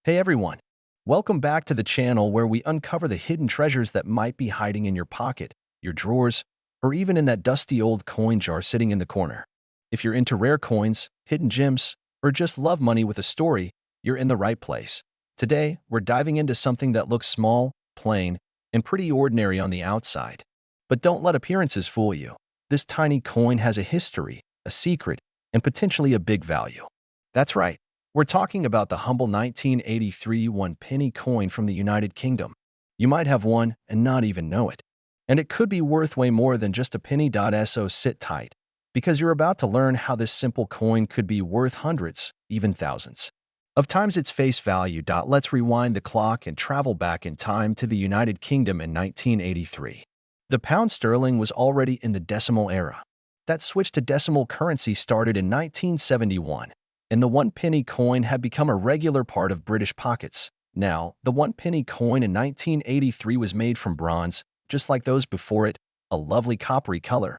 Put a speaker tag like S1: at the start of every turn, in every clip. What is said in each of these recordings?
S1: Hey everyone! Welcome back to the channel where we uncover the hidden treasures that might be hiding in your pocket, your drawers, or even in that dusty old coin jar sitting in the corner. If you're into rare coins, hidden gems, or just love money with a story, you're in the right place. Today, we're diving into something that looks small, plain, and pretty ordinary on the outside. But don't let appearances fool you. This tiny coin has a history, a secret, and potentially a big value. That's right. We're talking about the humble 1983 one-penny coin from the United Kingdom. You might have one and not even know it. And it could be worth way more than just a penny. So sit tight, because you're about to learn how this simple coin could be worth hundreds, even thousands, of times its face value. Let's rewind the clock and travel back in time to the United Kingdom in 1983. The pound sterling was already in the decimal era. That switch to decimal currency started in 1971. And the one-penny coin had become a regular part of British pockets. Now, the one-penny coin in 1983 was made from bronze, just like those before it, a lovely coppery color,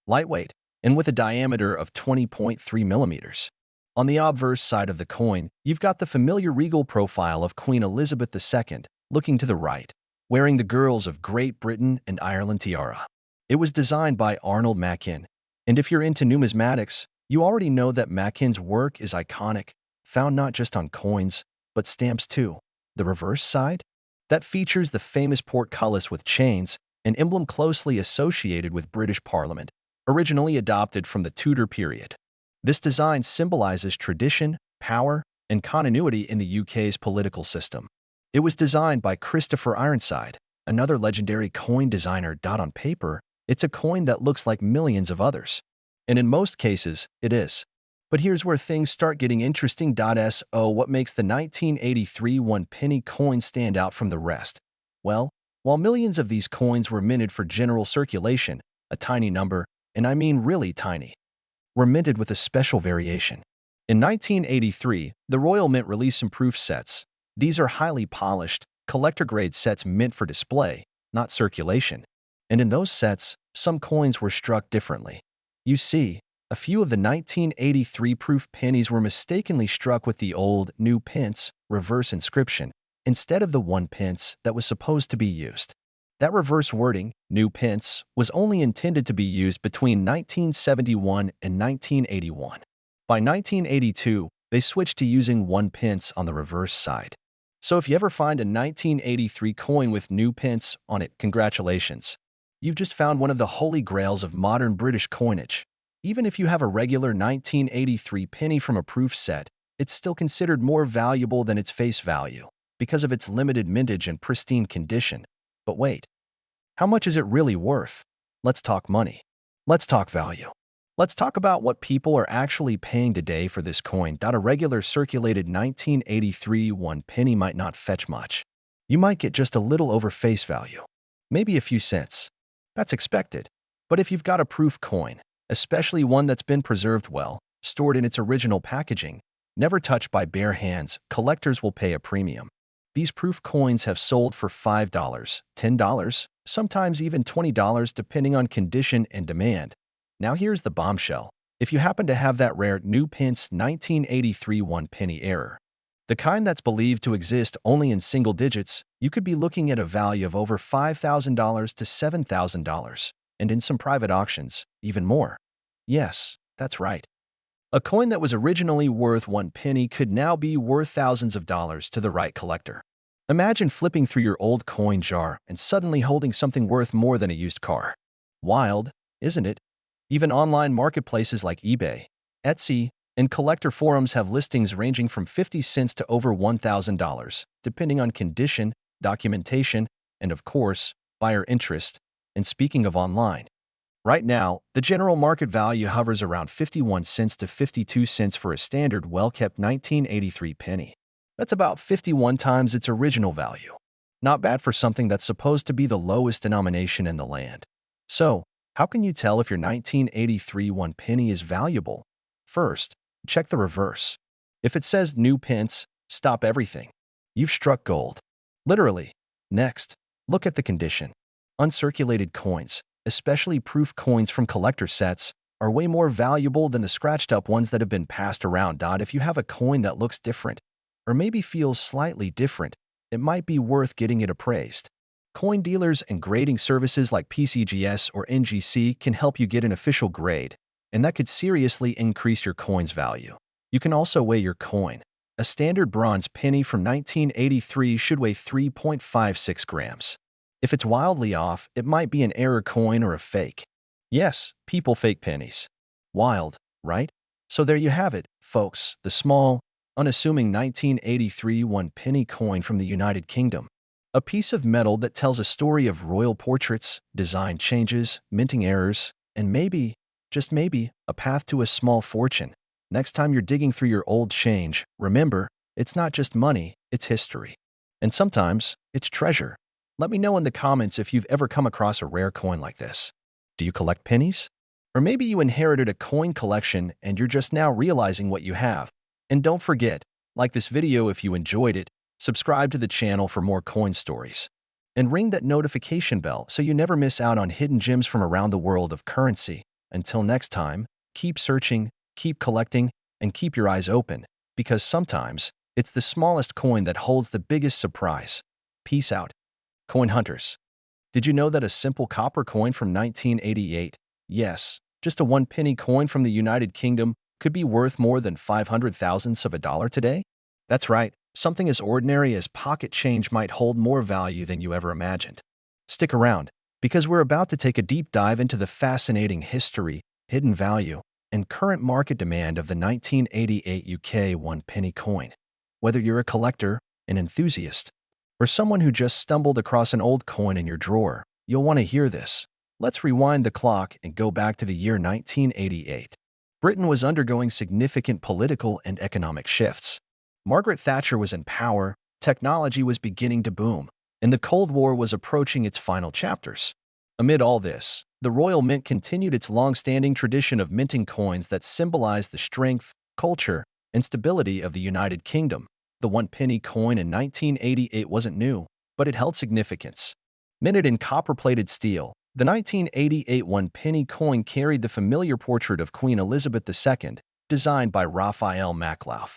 S1: lightweight, and with a diameter of 20.3 millimeters. On the obverse side of the coin, you've got the familiar regal profile of Queen Elizabeth II, looking to the right, wearing the girls of Great Britain and Ireland tiara. It was designed by Arnold Mackin, and if you're into numismatics, you already know that Mackin's work is iconic, found not just on coins, but stamps too. The reverse side? That features the famous portcullis with chains, an emblem closely associated with British Parliament, originally adopted from the Tudor period. This design symbolizes tradition, power, and continuity in the UK's political system. It was designed by Christopher Ironside, another legendary coin designer. On paper, it's a coin that looks like millions of others. And in most cases, it is. But here's where things start getting interesting. What makes the 1983 one-penny coin stand out from the rest? Well, while millions of these coins were minted for general circulation, a tiny number, and I mean really tiny, were minted with a special variation. In 1983, the Royal Mint released some proof sets. These are highly polished, collector-grade sets meant for display, not circulation. And in those sets, some coins were struck differently. You see, a few of the 1983 proof pennies were mistakenly struck with the old new pence reverse inscription instead of the 1 pence that was supposed to be used. That reverse wording, new pence, was only intended to be used between 1971 and 1981. By 1982, they switched to using 1 pence on the reverse side. So if you ever find a 1983 coin with new pence on it, congratulations. You've just found one of the holy grails of modern British coinage. Even if you have a regular 1983 penny from a proof set, it's still considered more valuable than its face value because of its limited mintage and pristine condition. But wait, how much is it really worth? Let's talk money. Let's talk value. Let's talk about what people are actually paying today for this coin. A regular circulated 1983 one penny might not fetch much. You might get just a little over face value, maybe a few cents. That's expected. But if you've got a proof coin, especially one that's been preserved well, stored in its original packaging, never touched by bare hands, collectors will pay a premium. These proof coins have sold for $5, $10, sometimes even $20 depending on condition and demand. Now here's the bombshell. If you happen to have that rare new pence 1983 one-penny error, the kind that's believed to exist only in single digits, you could be looking at a value of over $5,000 to $7,000, and in some private auctions, even more. Yes, that's right. A coin that was originally worth 1 penny could now be worth thousands of dollars to the right collector. Imagine flipping through your old coin jar and suddenly holding something worth more than a used car. Wild, isn't it? Even online marketplaces like eBay, Etsy, and collector forums have listings ranging from 50 cents to over $1,000, depending on condition, documentation, and of course, buyer interest. And speaking of online, right now, the general market value hovers around 51 cents to 52 cents for a standard well-kept 1983 penny. That's about 51 times its original value. Not bad for something that's supposed to be the lowest denomination in the land. So, how can you tell if your 1983 one penny is valuable? First, check the reverse. If it says new pence, stop everything. You've struck gold. Literally. Next, look at the condition. Uncirculated coins, especially proof coins from collector sets, are way more valuable than the scratched-up ones that have been passed around. If you have a coin that looks different, or maybe feels slightly different, it might be worth getting it appraised. Coin dealers and grading services like PCGS or NGC can help you get an official grade, and that could seriously increase your coin's value. You can also weigh your coin. A standard bronze penny from 1983 should weigh 3.56 grams. If it's wildly off, it might be an error coin or a fake. Yes, people fake pennies. Wild, right? So there you have it, folks, the small, unassuming 1983 one-penny coin from the United Kingdom. A piece of metal that tells a story of royal portraits, design changes, minting errors, and maybe, just maybe, a path to a small fortune. Next time you're digging through your old change, remember, it's not just money, it's history. And sometimes, it's treasure. Let me know in the comments if you've ever come across a rare coin like this. Do you collect pennies? Or maybe you inherited a coin collection and you're just now realizing what you have. And don't forget, like this video if you enjoyed it, subscribe to the channel for more coin stories, and ring that notification bell so you never miss out on hidden gems from around the world of currency. Until next time, keep searching, keep collecting, and keep your eyes open, because sometimes it's the smallest coin that holds the biggest surprise. Peace out, coin hunters. Did you know that a simple copper coin from 1988, yes, just a one-penny coin from the United Kingdom, could be worth more than 500 thousandths of a dollar today? That's right. Something as ordinary as pocket change might hold more value than you ever imagined. Stick around, because we're about to take a deep dive into the fascinating history, hidden value, and current market demand of the 1988 UK one-penny coin. Whether you're a collector, an enthusiast, or someone who just stumbled across an old coin in your drawer, you'll want to hear this. Let's rewind the clock and go back to the year 1988. Britain was undergoing significant political and economic shifts. Margaret Thatcher was in power, technology was beginning to boom, and the Cold War was approaching its final chapters. Amid all this, the Royal Mint continued its long-standing tradition of minting coins that symbolized the strength, culture, and stability of the United Kingdom. The one-penny coin in 1988 wasn't new, but it held significance. Minted in copper-plated steel, the 1988 one-penny coin carried the familiar portrait of Queen Elizabeth II, designed by Raphael Maklauf,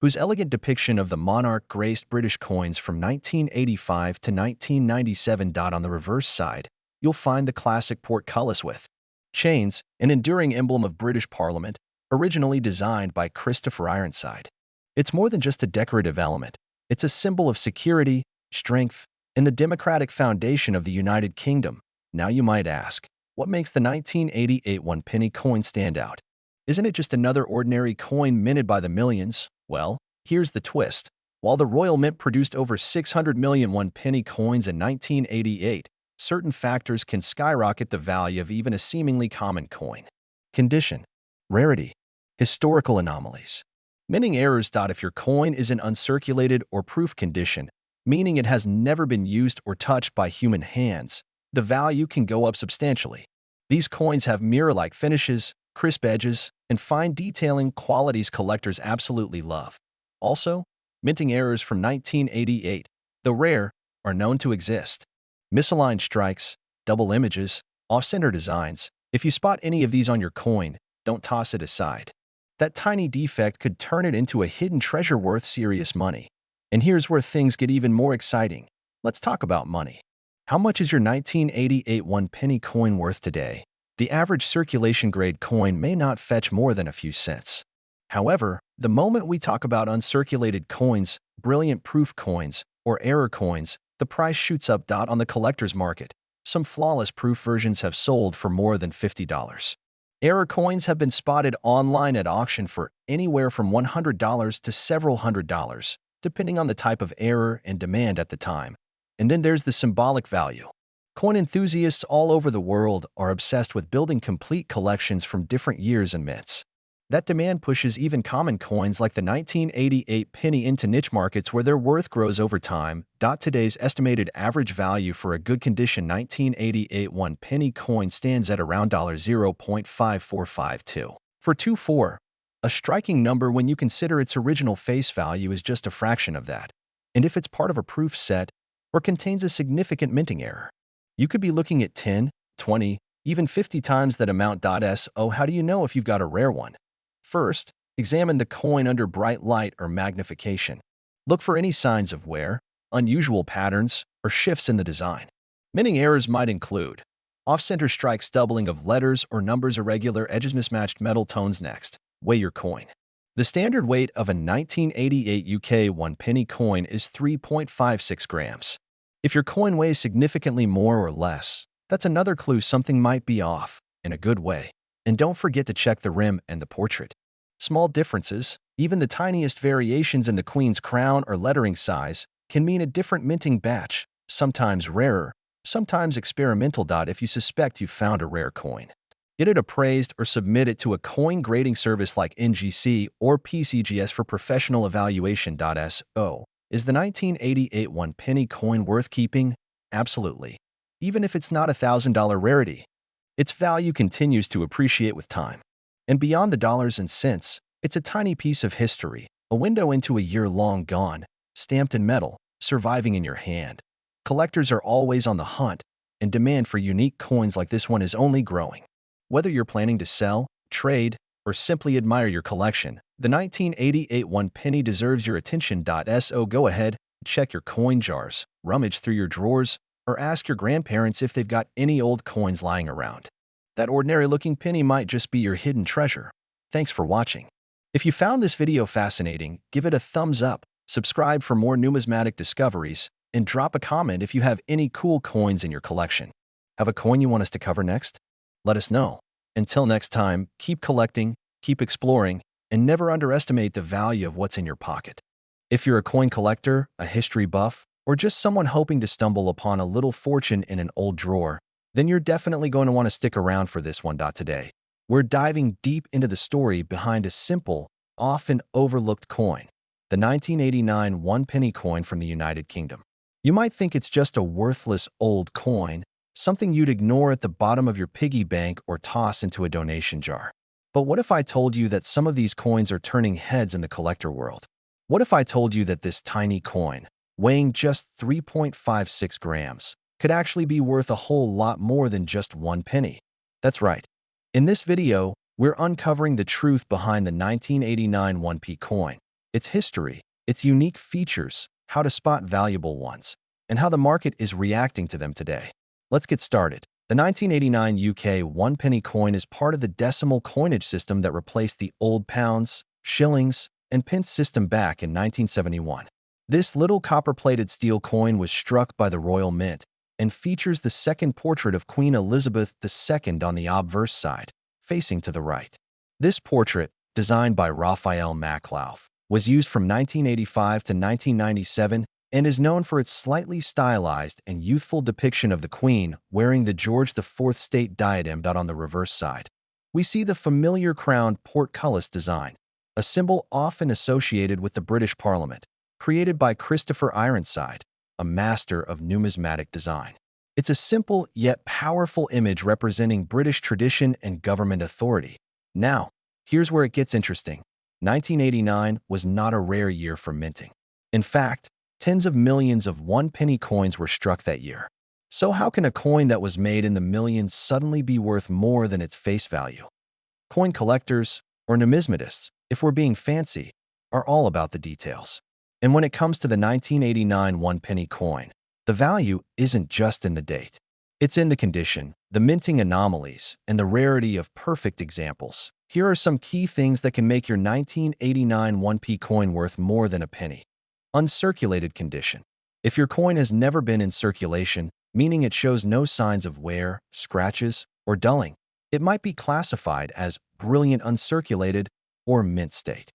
S1: whose elegant depiction of the monarch graced British coins from 1985 to 1997. On the reverse side, you'll find the classic portcullis with chains, an enduring emblem of British Parliament, originally designed by Christopher Ironside. It's more than just a decorative element. It's a symbol of security, strength, and the democratic foundation of the United Kingdom. Now you might ask, what makes the 1988 one-penny coin stand out? Isn't it just another ordinary coin minted by the millions? Well, here's the twist. While the Royal Mint produced over 600 million one-penny coins in 1988, certain factors can skyrocket the value of even a seemingly common coin. Condition, rarity, historical anomalies. Minting errors. If your coin is in uncirculated or proof condition, meaning it has never been used or touched by human hands, the value can go up substantially. These coins have mirror-like finishes, crisp edges, and fine detailing qualities collectors absolutely love. Also, minting errors from 1988, though rare, are known to exist. Misaligned strikes, double images, off-center designs. If you spot any of these on your coin, don't toss it aside. That tiny defect could turn it into a hidden treasure worth serious money. And here's where things get even more exciting. Let's talk about money. How much is your 1988 one-penny coin worth today? The average circulation-grade coin may not fetch more than a few cents. However, the moment we talk about uncirculated coins, brilliant proof coins, or error coins, the price shoots up. On the collector's market, some flawless proof versions have sold for more than $50. Error coins have been spotted online at auction for anywhere from $100 to several $100s, depending on the type of error and demand at the time. And then there's the symbolic value. Coin enthusiasts all over the world are obsessed with building complete collections from different years and mints. That demand pushes even common coins like the 1988 penny into niche markets where their worth grows over time. Today's estimated average value for a good condition 1988 one-penny coin stands at around $0.5452 for 24, a striking number when you consider its original face value is just a fraction of that. And if it's part of a proof set or contains a significant minting error, you could be looking at 10, 20, even 50 times that amount. So how do you know if you've got a rare one? First, examine the coin under bright light or magnification. Look for any signs of wear, unusual patterns, or shifts in the design. Minting errors might include off-center strikes, doubling of letters or numbers, irregular edges, mismatched metal tones. Next, weigh your coin. The standard weight of a 1988 UK 1 penny coin is 3.56 grams. If your coin weighs significantly more or less, that's another clue something might be off, in a good way. And don't forget to check the rim and the portrait. Small differences, even the tiniest variations in the Queen's crown or lettering size, can mean a different minting batch, sometimes rarer, sometimes experimental. If you suspect you found a rare coin, get it appraised or submit it to a coin grading service like NGC or PCGS for professional evaluation. So, is the 1988 1 penny coin worth keeping? Absolutely. Even if it's not a $1,000 rarity, its value continues to appreciate with time. And beyond the dollars and cents, it's a tiny piece of history, a window into a year long gone, stamped in metal, surviving in your hand. Collectors are always on the hunt, and demand for unique coins like this one is only growing. Whether you're planning to sell, trade, or simply admire your collection, the 1988 1 penny deserves your attention. So go ahead, check your coin jars, rummage through your drawers, or ask your grandparents if they've got any old coins lying around. That ordinary-looking penny might just be your hidden treasure. Thanks for watching. If you found this video fascinating, give it a thumbs up, subscribe for more numismatic discoveries, and drop a comment if you have any cool coins in your collection. Have a coin you want us to cover next? Let us know. Until next time, keep collecting, keep exploring, and never underestimate the value of what's in your pocket. If you're a coin collector, a history buff, or just someone hoping to stumble upon a little fortune in an old drawer, then you're definitely going to want to stick around for this one. Today, we're diving deep into the story behind a simple, often overlooked coin, the 1989 1 penny coin from the United Kingdom. You might think it's just a worthless old coin, something you'd ignore at the bottom of your piggy bank or toss into a donation jar. But what if I told you that some of these coins are turning heads in the collector world? What if I told you that this tiny coin, weighing just 3.56 grams, could actually be worth a whole lot more than just 1 penny? That's right. In this video, we're uncovering the truth behind the 1989 1p coin, its history, its unique features, how to spot valuable ones, and how the market is reacting to them today. Let's get started. The 1989 UK 1 penny coin is part of the decimal coinage system that replaced the old pounds, shillings, and pence system back in 1971. This little copper-plated steel coin was struck by the Royal Mint and features the second portrait of Queen Elizabeth II on the obverse side, facing to the right. This portrait, designed by Raphael Maklauf, was used from 1985 to 1997 and is known for its slightly stylized and youthful depiction of the Queen wearing the George IV state diadem. On the reverse side, we see the familiar crowned portcullis design, a symbol often associated with the British Parliament, created by Christopher Ironside, a master of numismatic design. It's a simple yet powerful image representing British tradition and government authority. Now, here's where it gets interesting. 1989 was not a rare year for minting. In fact, tens of millions of 1 penny coins were struck that year. So how can a coin that was made in the millions suddenly be worth more than its face value? Coin collectors, or numismatists, if we're being fancy, are all about the details. And when it comes to the 1989 1 penny coin, the value isn't just in the date. It's in the condition, the minting anomalies, and the rarity of perfect examples. Here are some key things that can make your 1989 1p coin worth more than a penny. Uncirculated condition. If your coin has never been in circulation, meaning it shows no signs of wear, scratches, or dulling, it might be classified as brilliant uncirculated or mint state.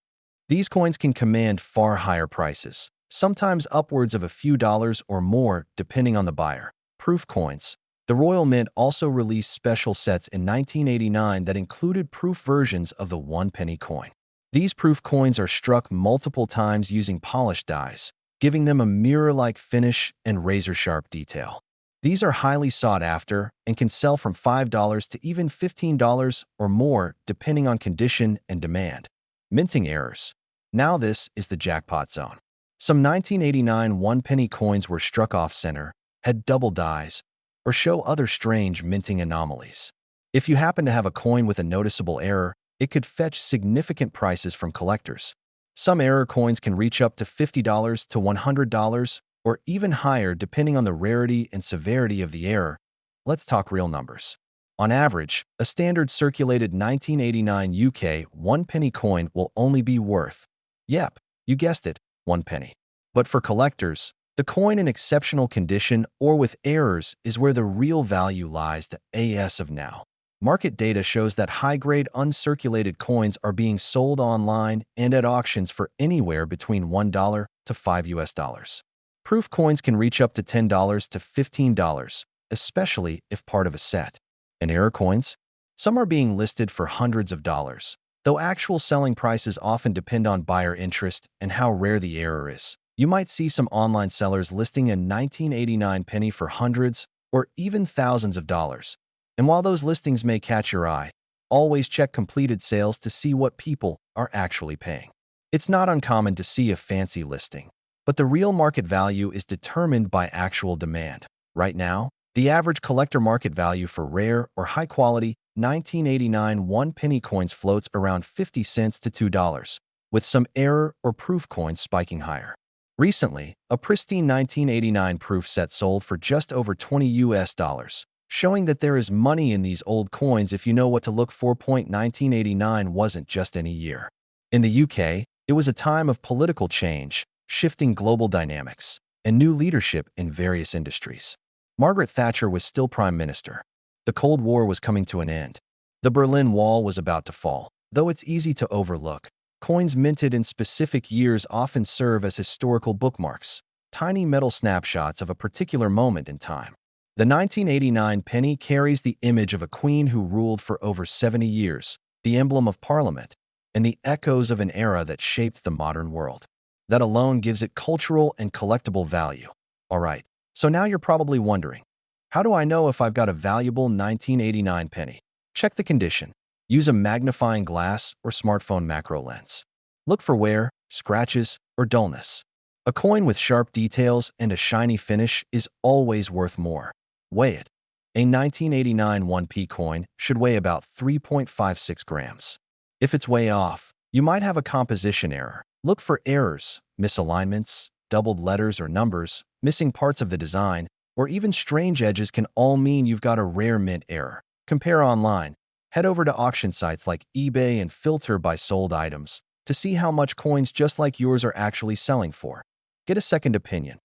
S1: These coins can command far higher prices, sometimes upwards of a few dollars or more depending on the buyer. Proof coins. The Royal Mint also released special sets in 1989 that included proof versions of the 1 penny coin. These proof coins are struck multiple times using polished dies, giving them a mirror-like finish and razor-sharp detail. These are highly sought after and can sell from $5 to even $15 or more depending on condition and demand. Minting errors. Now this is the jackpot zone. Some 1989 1 penny coins were struck off-center, had double dies, or show other strange minting anomalies. If you happen to have a coin with a noticeable error, it could fetch significant prices from collectors. Some error coins can reach up to $50 to $100 or even higher depending on the rarity and severity of the error. Let's talk real numbers. On average, a standard circulated 1989 UK 1 penny coin will only be worth, yep, you guessed it, 1 penny. But for collectors, the coin in exceptional condition or with errors is where the real value lies as of now. Market data shows that high-grade uncirculated coins are being sold online and at auctions for anywhere between $1 to $5. Proof coins can reach up to $10 to $15, especially if part of a set. And error coins? Some are being listed for hundreds of dollars, though actual selling prices often depend on buyer interest and how rare the error is. You might see some online sellers listing a 1989 penny for hundreds or even thousands of dollars. And while those listings may catch your eye, always check completed sales to see what people are actually paying. It's not uncommon to see a fancy listing, but the real market value is determined by actual demand. Right now, the average collector market value for rare or high-quality 1989 1 penny coins floats around 50 cents to $2, with some error or proof coins spiking higher. Recently, a pristine 1989 proof set sold for just over $20, showing that there is money in these old coins if you know what to look for. 1989 wasn't just any year. In the UK, it was a time of political change, shifting global dynamics, and new leadership in various industries. Margaret Thatcher was still Prime Minister. The Cold War was coming to an end. The Berlin Wall was about to fall. Though it's easy to overlook, coins minted in specific years often serve as historical bookmarks, tiny metal snapshots of a particular moment in time. The 1989 penny carries the image of a queen who ruled for over 70 years, the emblem of Parliament, and the echoes of an era that shaped the modern world. That alone gives it cultural and collectible value. All right, so now you're probably wondering, how do I know if I've got a valuable 1989 penny? Check the condition. Use a magnifying glass or smartphone macro lens. Look for wear, scratches, or dullness. A coin with sharp details and a shiny finish is always worth more. Weigh it. A 1989 1p coin should weigh about 3.56 grams. If it's way off, you might have a composition error. Look for errors, misalignments, doubled letters or numbers, missing parts of the design, or even strange edges can all mean you've got a rare mint error. Compare online. Head over to auction sites like eBay and filter by sold items to see how much coins just like yours are actually selling for. Get a second opinion.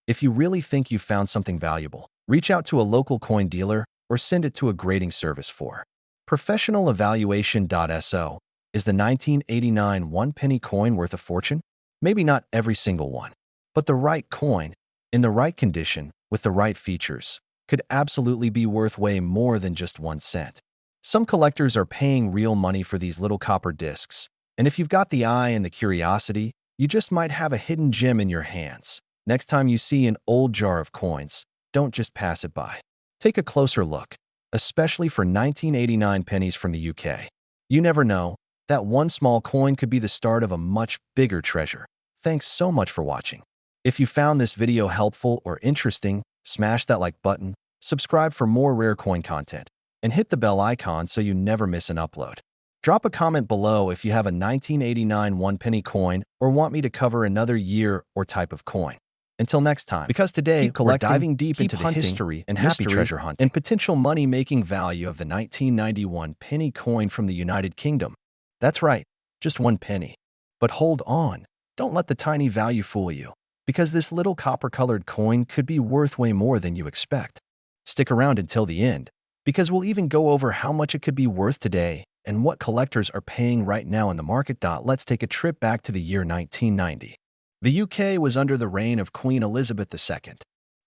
S1: If you really think you found something valuable, reach out to a local coin dealer or send it to a grading service for. Professional Evaluation.so. Is the 1989 1 penny coin worth a fortune? Maybe not every single one, but the right coin, in the right condition, with the right features, could absolutely be worth way more than just 1 cent. Some collectors are paying real money for these little copper discs, and if you've got the eye and the curiosity, you just might have a hidden gem in your hands. Next time you see an old jar of coins, don't just pass it by. Take a closer look, especially for 1989 pennies from the UK. You never know, that one small coin could be the start of a much bigger treasure. Thanks so much for watching. If you found this video helpful or interesting, smash that like button, subscribe for more rare coin content, and hit the bell icon so you never miss an upload. Drop a comment below if you have a 1989 1 penny coin or want me to cover another year or type of coin. Until next time, because today we're diving deep into the history and happy treasure hunting and potential money-making value of the 1991 penny coin from the United Kingdom. That's right, just 1 penny. But hold on, don't let the tiny value fool you, because this little copper-colored coin could be worth way more than you expect. Stick around until the end, because we'll even go over how much it could be worth today and what collectors are paying right now in the market. Let's take a trip back to the year 1990. The UK was under the reign of Queen Elizabeth II.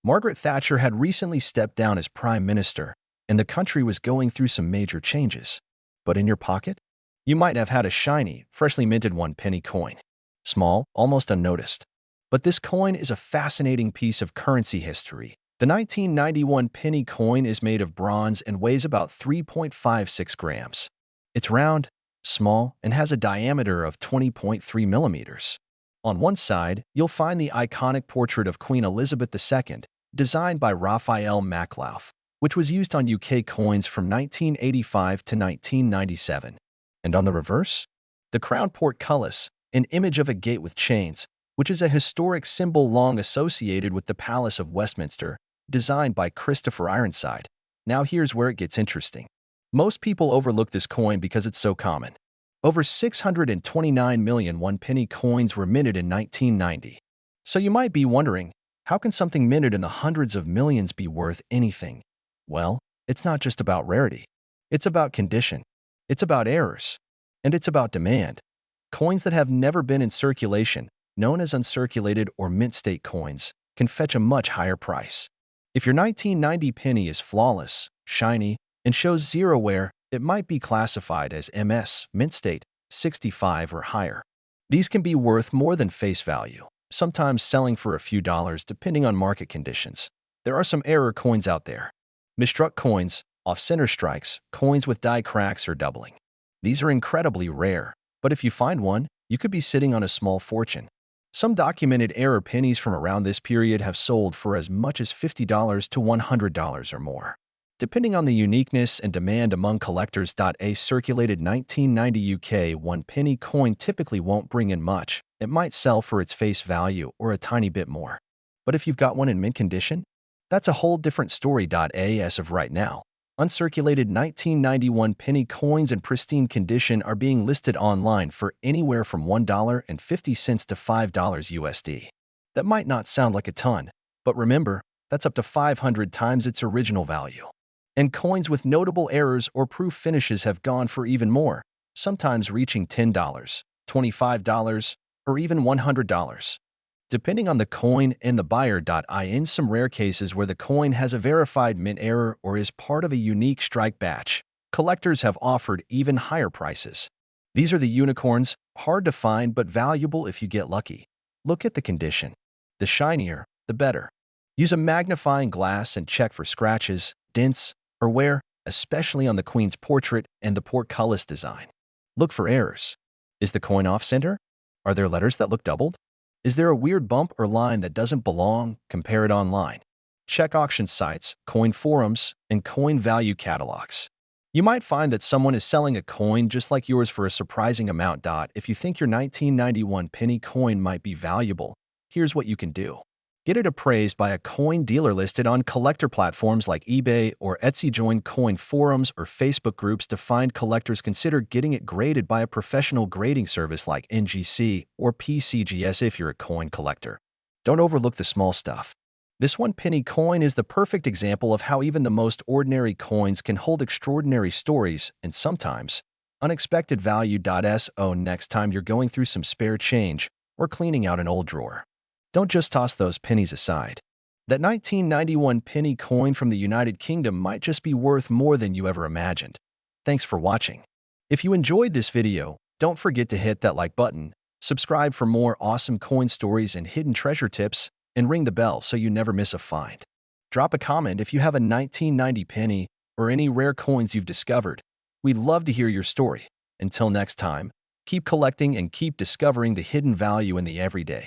S1: Margaret Thatcher had recently stepped down as Prime Minister, and the country was going through some major changes. But in your pocket, you might have had a shiny, freshly minted 1 penny coin. Small, almost unnoticed. But this coin is a fascinating piece of currency history. The 1991 penny coin is made of bronze and weighs about 3.56 grams. It's round, small, and has a diameter of 20.3 millimeters. On one side, you'll find the iconic portrait of Queen Elizabeth II, designed by Raphael Maklauf, which was used on UK coins from 1985 to 1997. And on the reverse, the crown portcullis, an image of a gate with chains, which is a historic symbol long associated with the Palace of Westminster, designed by Christopher Ironside. Now here's where it gets interesting. Most people overlook this coin because it's so common. Over 629 million one-penny coins were minted in 1990. So you might be wondering, how can something minted in the hundreds of millions be worth anything? Well, it's not just about rarity. It's about condition. It's about errors. And it's about demand. Coins that have never been in circulation, known as uncirculated or mint-state coins, can fetch a much higher price. If your 1990 penny is flawless, shiny, and shows zero wear, it might be classified as MS, mint state, 65 or higher. These can be worth more than face value, sometimes selling for a few dollars depending on market conditions. There are some error coins out there. Misstruck coins, off-center strikes, coins with die cracks or doubling. These are incredibly rare, but if you find one, you could be sitting on a small fortune. Some documented error pennies from around this period have sold for as much as $50 to $100 or more. Depending on the uniqueness and demand among collectors. A circulated 1990 UK one-penny coin typically won't bring in much. It might sell for its face value or a tiny bit more. But if you've got one in mint condition, that's a whole different story. As of right now, uncirculated 1991 penny coins in pristine condition are being listed online for anywhere from $1.50 to $5 USD. That might not sound like a ton, but remember, that's up to 500 times its original value. And coins with notable errors or proof finishes have gone for even more, sometimes reaching $10, $25, or even $100. Depending on the coin and the buyer. In some rare cases where the coin has a verified mint error or is part of a unique strike batch, collectors have offered even higher prices. These are the unicorns, hard to find but valuable if you get lucky. Look at the condition. The shinier, the better. Use a magnifying glass and check for scratches, dents, or wear, especially on the Queen's portrait and the portcullis design. Look for errors. Is the coin off-center? Are there letters that look doubled? Is there a weird bump or line that doesn't belong? Compare it online. Check auction sites, coin forums, and coin value catalogs. You might find that someone is selling a coin just like yours for a surprising amount. If you think your 1991 penny coin might be valuable, here's what you can do. Get it appraised by a coin dealer listed on collector platforms like eBay or Etsy. Join coin forums or Facebook groups to find collectors. Consider getting it graded by a professional grading service like NGC or PCGS if you're a coin collector. Don't overlook the small stuff. This one-penny coin is the perfect example of how even the most ordinary coins can hold extraordinary stories and sometimes unexpected value. Next time you're going through some spare change or cleaning out an old drawer, don't just toss those pennies aside. That 1991 penny coin from the United Kingdom might just be worth more than you ever imagined. Thanks for watching. If you enjoyed this video, don't forget to hit that like button, subscribe for more awesome coin stories and hidden treasure tips, and ring the bell so you never miss a find. Drop a comment if you have a 1990 penny or any rare coins you've discovered. We'd love to hear your story. Until next time, keep collecting and keep discovering the hidden value in the everyday.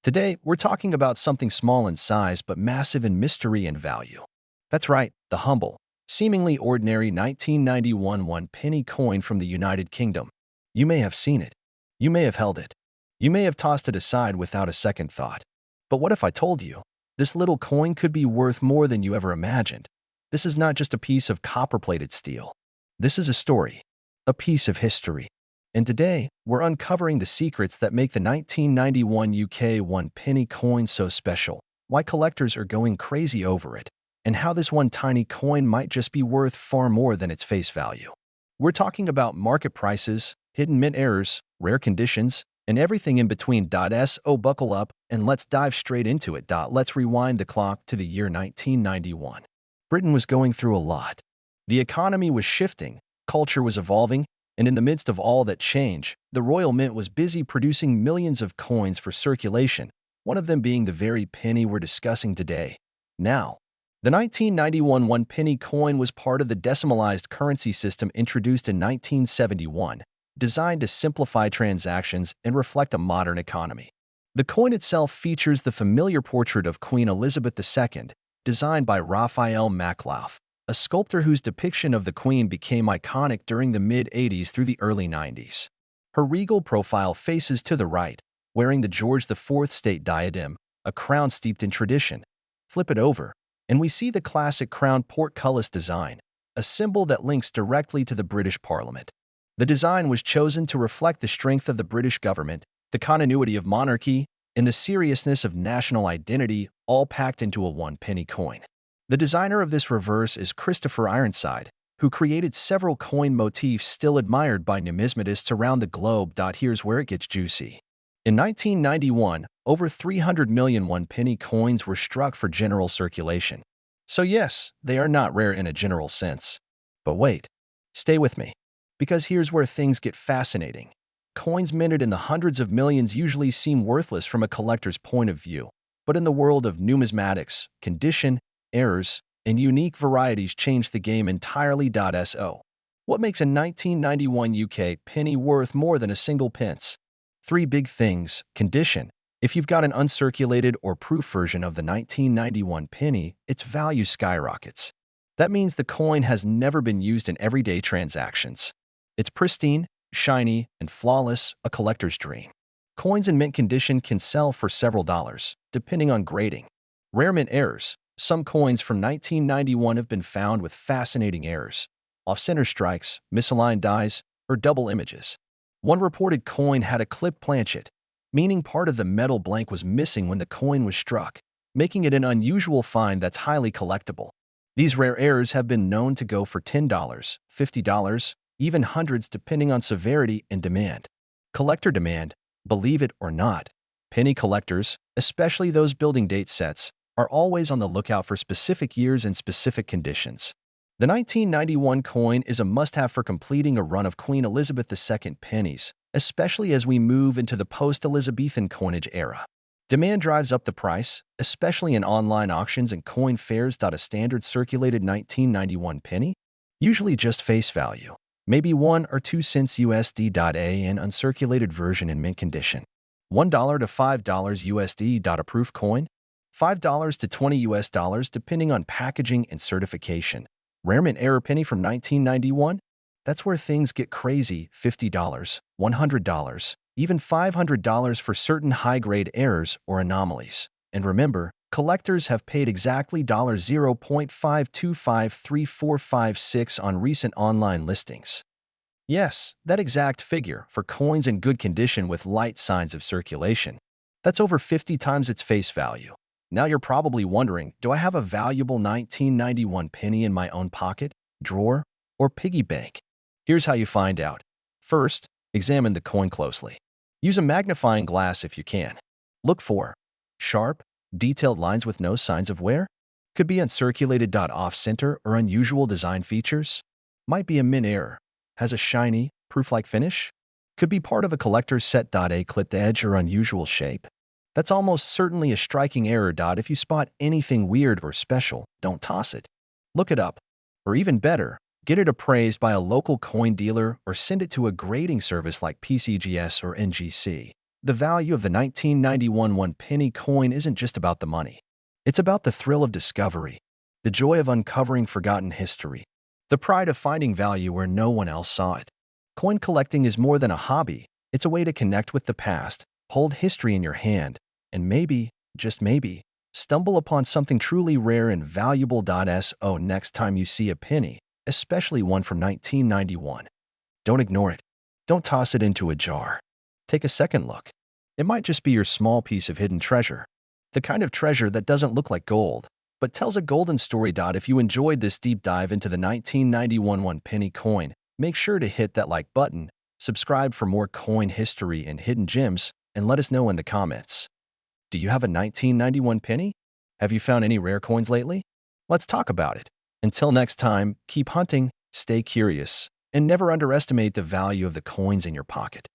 S1: Today, we're talking about something small in size but massive in mystery and value. That's right, the humble, seemingly ordinary 1991 one-penny coin from the United Kingdom. You may have seen it. You may have held it. You may have tossed it aside without a second thought. But what if I told you, this little coin could be worth more than you ever imagined? This is not just a piece of copper-plated steel. This is a story, a piece of history. And today, we're uncovering the secrets that make the 1991 UK one-penny coin so special, why collectors are going crazy over it, and how this one tiny coin might just be worth far more than its face value. We're talking about market prices, hidden mint errors, rare conditions, and everything in between. So buckle up and let's dive straight into it. Let's rewind the clock to the year 1991. Britain was going through a lot. The economy was shifting, culture was evolving, and in the midst of all that change, the Royal Mint was busy producing millions of coins for circulation, one of them being the very penny we're discussing today. Now, the 1991 one-penny coin was part of the decimalized currency system introduced in 1971, designed to simplify transactions and reflect a modern economy. The coin itself features the familiar portrait of Queen Elizabeth II, designed by Raphael Maklauf, a sculptor whose depiction of the Queen became iconic during the mid-80s through the early 90s. Her regal profile faces to the right, wearing the George IV state diadem, a crown steeped in tradition. Flip it over, and we see the classic crown portcullis design, a symbol that links directly to the British Parliament. The design was chosen to reflect the strength of the British government, the continuity of monarchy, and the seriousness of national identity, all packed into a one-penny coin. The designer of this reverse is Christopher Ironside, who created several coin motifs still admired by numismatists around the globe. Here's where it gets juicy. In 1991, over 300 million one-penny coins were struck for general circulation. So yes, they are not rare in a general sense. But wait, stay with me, because here's where things get fascinating. Coins minted in the hundreds of millions usually seem worthless from a collector's point of view, but in the world of numismatics, condition, errors, and unique varieties change the game entirely. So, what makes a 1991 UK penny worth more than a single pence? Three big things. Condition. If you've got an uncirculated or proof version of the 1991 penny, its value skyrockets. That means the coin has never been used in everyday transactions. It's pristine, shiny, and flawless, a collector's dream. Coins in mint condition can sell for several dollars, depending on grading. Rare mint errors. Some coins from 1991 have been found with fascinating errors, off-center strikes, misaligned dies, or double images. One reported coin had a clipped planchet, meaning part of the metal blank was missing when the coin was struck, making it an unusual find that's highly collectible. These rare errors have been known to go for $10, $50, even hundreds depending on severity and demand. Collector demand, believe it or not, penny collectors, especially those building date sets, are always on the lookout for specific years and specific conditions. The 1991 coin is a must-have for completing a run of Queen Elizabeth II pennies, especially as we move into the post-Elizabethan coinage era. Demand drives up the price, especially in online auctions and coin fairs. A standard circulated 1991 penny, usually just face value, maybe 1 or 2 cents USD. An uncirculated version in mint condition, $1 to $5 USD. A proof coin, $5 to $20 depending on packaging and certification. Rare mint error penny from 1991? That's where things get crazy. $50, $100, even $500 for certain high-grade errors or anomalies. And remember, collectors have paid exactly $0.52534556 on recent online listings. Yes, that exact figure for coins in good condition with light signs of circulation. That's over 50 times its face value. Now you're probably wondering, do I have a valuable 1991 penny in my own pocket, drawer, or piggy bank? Here's how you find out. First, examine the coin closely. Use a magnifying glass if you can. Look for sharp, detailed lines with no signs of wear. Could be uncirculated. Off-center or unusual design features. Might be a mint error. Has a shiny, proof-like finish. Could be part of a collector's set. A clipped edge or unusual shape. That's almost certainly a striking error. If you spot anything weird or special, don't toss it. Look it up. Or even better, get it appraised by a local coin dealer or send it to a grading service like PCGS or NGC. The value of the 1991 one-penny coin isn't just about the money. It's about the thrill of discovery, the joy of uncovering forgotten history, the pride of finding value where no one else saw it. Coin collecting is more than a hobby. It's a way to connect with the past, hold history in your hand, and maybe, just maybe, stumble upon something truly rare and valuable. So next time you see a penny, especially one from 1991, don't ignore it. Don't toss it into a jar. Take a second look. It might just be your small piece of hidden treasure. The kind of treasure that doesn't look like gold, but tells a golden story. If you enjoyed this deep dive into the 1991 one-penny coin, make sure to hit that like button, subscribe for more coin history and hidden gems, and let us know in the comments. Do you have a 1991 penny? Have you found any rare coins lately? Let's talk about it. Until next time, keep hunting, stay curious, and never underestimate the value of the coins in your pocket.